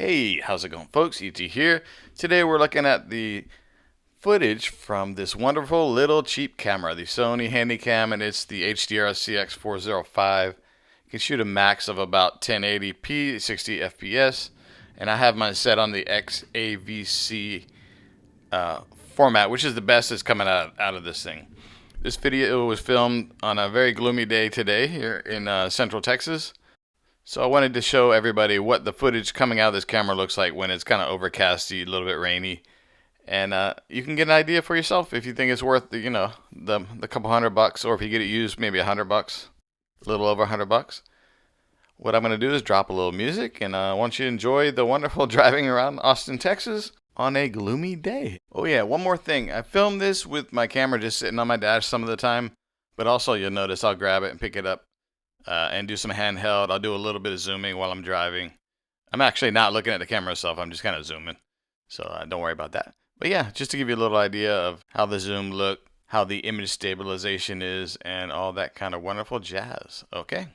Hey, how's it going, folks? ET here. Today we're looking at the footage from this wonderful little cheap camera, the Sony Handycam, and it's the HDR CX405. You can shoot a max of about 1080p, 60 FPS, and I have mine set on the XAVC format, which is the best that's coming out of this thing. This video was filmed on a very gloomy day today here in Central Texas. So I wanted to show everybody what the footage coming out of this camera looks like when it's kind of overcasty, a little bit rainy. And you can get an idea for yourself if you think it's worth the, the couple $100, or if you get it used, maybe $100, a little over $100. What I'm going to do is drop a little music, and I want you to enjoy the wonderful driving around Austin, Texas on a gloomy day. Oh yeah, one more thing. I filmed this with my camera just sitting on my dash some of the time, but also you'll notice I'll grab it and pick it up. And do some handheld. I'll do a little bit of zooming while I'm driving. I'm actually not looking at the camera itself. I'm just kind of zooming. So don't worry about that. But yeah, just to give you a little idea of how the zoom look, how the image stabilization is, and all that kind of wonderful jazz. Okay.